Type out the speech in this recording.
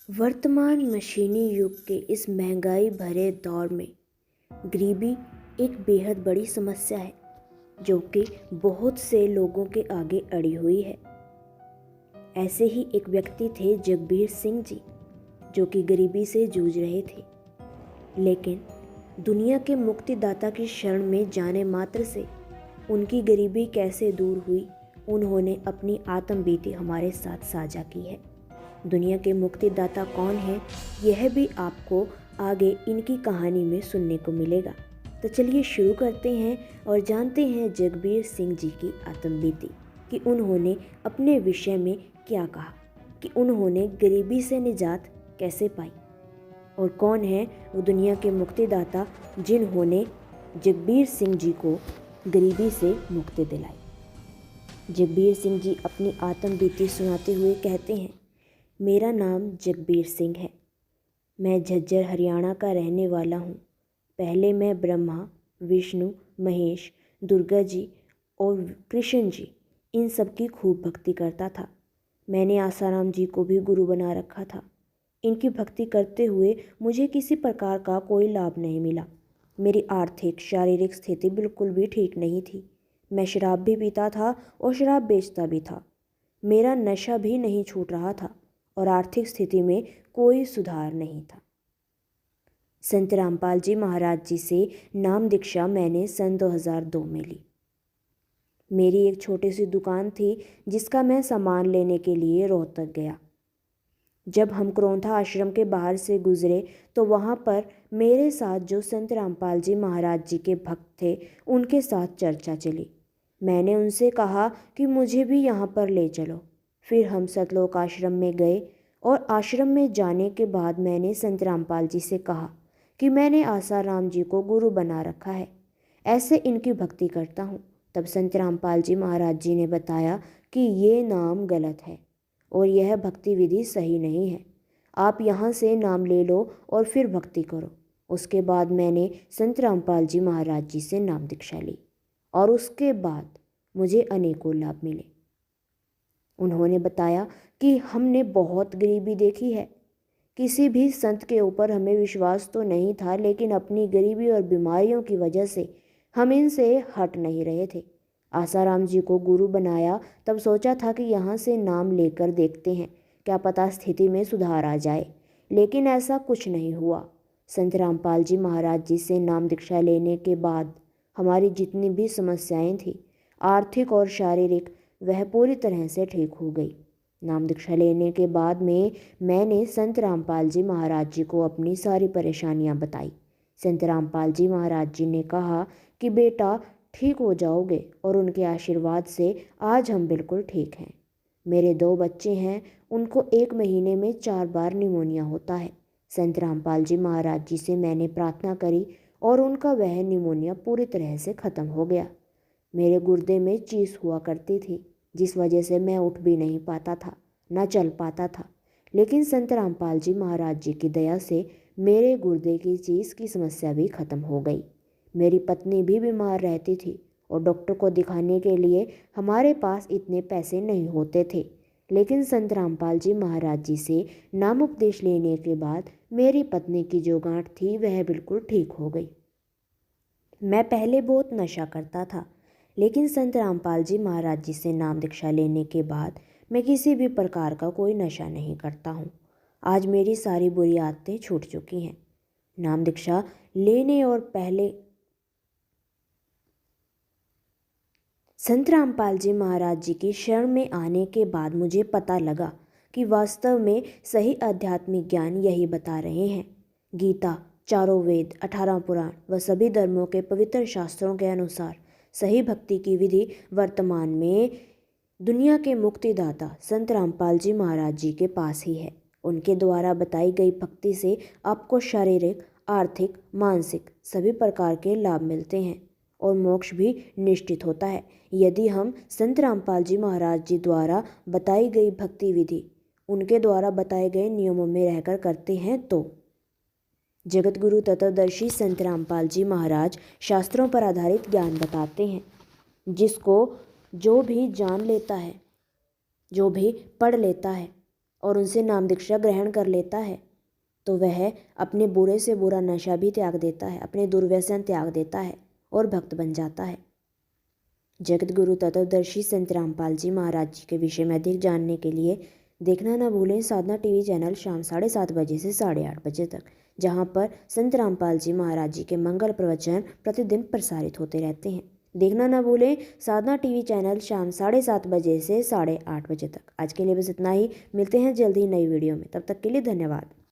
वर्तमान मशीनी युग के इस महंगाई भरे दौर में गरीबी एक बेहद बड़ी समस्या है जो कि बहुत से लोगों के आगे अड़ी हुई है। ऐसे ही एक व्यक्ति थे जगबीर सिंह जी, जो कि गरीबी से जूझ रहे थे, लेकिन दुनिया के मुक्तिदाता की शरण में जाने मात्र से उनकी गरीबी कैसे दूर हुई, उन्होंने अपनी आत्मबीती हमारे साथ साझा की है। दुनिया के मुक्तिदाता कौन है, यह भी आपको आगे इनकी कहानी में सुनने को मिलेगा। तो चलिए शुरू करते हैं और जानते हैं जगबीर सिंह जी की आत्मबीती कि उन्होंने अपने विषय में क्या कहा, कि उन्होंने गरीबी से निजात कैसे पाई और कौन है वो दुनिया के मुक्तिदाता जिन्होंने जगबीर सिंह जी को गरीबी से मुक्ति दिलाई। जगबीर सिंह जी अपनी आत्मबीती सुनाते हुए कहते हैं, मेरा नाम जगबीर सिंह है। मैं झज्जर हरियाणा का रहने वाला हूँ। पहले मैं ब्रह्मा, विष्णु, महेश, दुर्गा जी और कृष्ण जी इन सब की खूब भक्ति करता था। मैंने आसाराम जी को भी गुरु बना रखा था। इनकी भक्ति करते हुए मुझे किसी प्रकार का कोई लाभ नहीं मिला। मेरी आर्थिक शारीरिक स्थिति बिल्कुल भी ठीक नहीं थी। मैं शराब भी पीता था और शराब बेचता भी था। मेरा नशा भी नहीं छूट रहा था और आर्थिक स्थिति में कोई सुधार नहीं था। संत रामपाल जी महाराज जी से नाम दीक्षा मैंने सन 2002 में ली। मेरी एक छोटी सी दुकान थी जिसका मैं सामान लेने के लिए रोहतक गया। जब हम क्रोंथा आश्रम के बाहर से गुजरे तो वहाँ पर मेरे साथ जो संत रामपाल जी महाराज जी के भक्त थे उनके साथ चर्चा चली। मैंने उनसे कहा कि मुझे भी यहाँ पर ले चलो। फिर हम सतलोक आश्रम में गए और आश्रम में जाने के बाद मैंने संत रामपाल जी से कहा कि मैंने आसाराम जी को गुरु बना रखा है, ऐसे इनकी भक्ति करता हूँ। तब संत रामपाल जी महाराज जी ने बताया कि ये नाम गलत है और यह भक्ति विधि सही नहीं है। आप यहाँ से नाम ले लो और फिर भक्ति करो। उसके बाद मैंने संत रामपाल जी महाराज जी से नाम दीक्षा ली और उसके बाद मुझे अनेकों लाभ मिले। उन्होंने बताया कि हमने बहुत गरीबी देखी है। किसी भी संत के ऊपर हमें विश्वास तो नहीं था, लेकिन अपनी गरीबी और बीमारियों की वजह से हम इनसे हट नहीं रहे थे। आसाराम जी को गुरु बनाया तब सोचा था कि यहाँ से नाम लेकर देखते हैं, क्या पता स्थिति में सुधार आ जाए, लेकिन ऐसा कुछ नहीं हुआ। संत रामपाल जी महाराज जी से नाम दीक्षा लेने के बाद हमारी जितनी भी समस्याएं थी, आर्थिक और शारीरिक, वह पूरी तरह से ठीक हो गई। नाम दीक्षा लेने के बाद में मैंने संत रामपाल जी महाराज जी को अपनी सारी परेशानियां बताई। संत रामपाल जी महाराज जी ने कहा कि बेटा ठीक हो जाओगे, और उनके आशीर्वाद से आज हम बिल्कुल ठीक हैं। मेरे 2 बच्चे हैं, उनको 1 महीने में 4 बार निमोनिया होता है। संत रामपाल जी महाराज जी से मैंने प्रार्थना करी और उनका वह निमोनिया पूरी तरह से ख़त्म हो गया। मेरे गुर्दे में चीस हुआ करती थी, जिस वजह से मैं उठ भी नहीं पाता था, न चल पाता था, लेकिन संत रामपाल जी महाराज जी की दया से मेरे गुर्दे की चीस की समस्या भी खत्म हो गई। मेरी पत्नी भी बीमार रहती थी और डॉक्टर को दिखाने के लिए हमारे पास इतने पैसे नहीं होते थे, लेकिन संत रामपाल जी महाराज जी से नाम उपदेश लेने के बाद मेरी पत्नी की जो गांठ थी वह बिल्कुल ठीक हो गई। मैं पहले बहुत नशा करता था, लेकिन संत रामपाल जी महाराज जी से नाम दीक्षा लेने के बाद मैं किसी भी प्रकार का कोई नशा नहीं करता हूँ। आज मेरी सारी बुरी आदतें छूट चुकी हैं। नाम दीक्षा लेने और पहले संत रामपाल जी महाराज जी की शरण में आने के बाद मुझे पता लगा कि वास्तव में सही आध्यात्मिक ज्ञान यही बता रहे हैं। गीता, चारों वेद, 18 पुराण व सभी धर्मों के पवित्र शास्त्रों के अनुसार सही भक्ति की विधि वर्तमान में दुनिया के मुक्तिदाता संत रामपाल जी महाराज जी के पास ही है। उनके द्वारा बताई गई भक्ति से आपको शारीरिक, आर्थिक, मानसिक सभी प्रकार के लाभ मिलते हैं और मोक्ष भी निश्चित होता है, यदि हम संत रामपाल जी महाराज जी द्वारा बताई गई भक्ति विधि उनके द्वारा बताए गए नियमों में रहकर करते हैं तो। जगत गुरु तत्वदर्शी संत रामपाल जी महाराज शास्त्रों पर आधारित ज्ञान बताते हैं, जिसको जो भी जान लेता है, जो भी पढ़ लेता है और उनसे नाम दीक्षा ग्रहण कर लेता है तो वह अपने बुरे से बुरा नशा भी त्याग देता है, अपने दुर्व्यसन त्याग देता है और भक्त बन जाता है। जगत गुरु तत्वदर्शी संत रामपाल जी महाराज जी के विषय में अधिक जानने के लिए देखना न भूलें साधना टीवी चैनल शाम 7:30 बजे से 8:30 बजे तक, जहां पर संत रामपाल जी महाराज जी के मंगल प्रवचन प्रतिदिन प्रसारित होते रहते हैं। देखना न भूलें साधना टीवी चैनल शाम 7:30 बजे से 8:30 बजे तक। आज के लिए बस इतना ही, मिलते हैं जल्द ही नई वीडियो में, तब तक के लिए धन्यवाद।